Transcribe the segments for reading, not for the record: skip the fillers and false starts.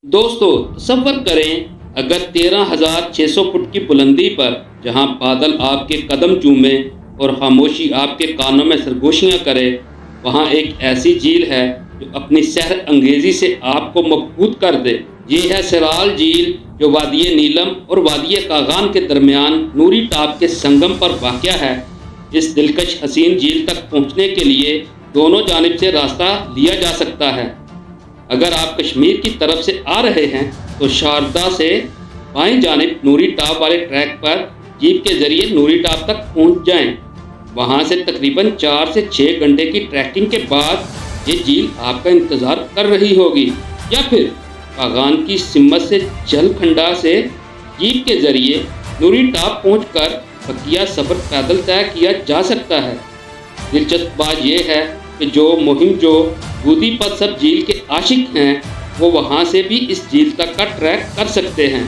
दोस्तों तसव्वुर करें, अगर 13,600 फुट की बुलंदी पर जहां बादल आपके कदम चूमे और खामोशी आपके कानों में सरगोशियां करे, वहां एक ऐसी झील है जो अपनी सहर अंगेजी से आपको मबहूत कर दे। ये है सिराल झील, जो वादिय नीलम और वादिय कागान के दरमियान नूरी टाप के संगम पर वाक़या है। इस दिलकश हसीन झील तक पहुंचने के लिए दोनों जानिब से रास्ता लिया जा सकता है। अगर आप कश्मीर की तरफ से आ रहे हैं तो शारदा से बाएं जानिब नूरी टाप वाले ट्रैक पर जीप के ज़रिए नूरी टाप तक पहुंच जाएं। वहां से तकरीबन 4 से 6 घंटे की ट्रैकिंग के बाद ये झील आपका इंतज़ार कर रही होगी, या फिर कागान की सिमत से जलखंडा से जीप के ज़रिए नूरी टाप पहुंचकर बकिया सफ़र पैदल तय किया जा सकता है। दिलचस्प बात यह है कि जो बूदी पत्थर झील के आशिक हैं, वो वहाँ से भी इस झील तक का ट्रैक कर सकते हैं।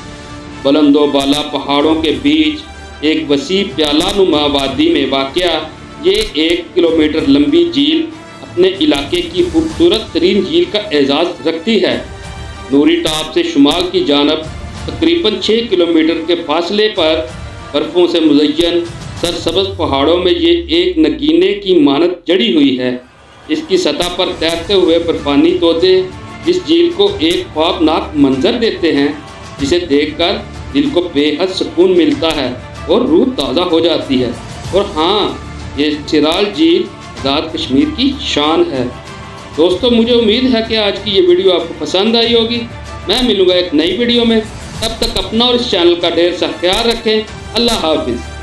बुलंदो बाला पहाड़ों के बीच एक वसी प्यालानुमा वादी में वाक़या ये 1 किलोमीटर लंबी झील अपने इलाके की खूबसूरत तरीन झील का एजाज़ रखती है। नूरी टाप से शुमाल की जानब तकरीबन 6 किलोमीटर के फासले पर बर्फ़ों से मुज़य्यन सरसब्ज़ पहाड़ों में ये एक नगीने की मानत जड़ी हुई है। इसकी सतह पर तैरते हुए बर्फानी तोते इस झील को एक ख्वाबनाक मंजर देते हैं, जिसे देखकर दिल को बेहद सुकून मिलता है और रूह ताज़ा हो जाती है। और हाँ, ये सिराल झील आज़ाद कश्मीर की शान है। दोस्तों, मुझे उम्मीद है कि आज की ये वीडियो आपको पसंद आई होगी। मैं मिलूँगा एक नई वीडियो में, तब तक अपना और इस चैनल का ढेर सा ख्याल रखें। अल्लाह हाफिज़।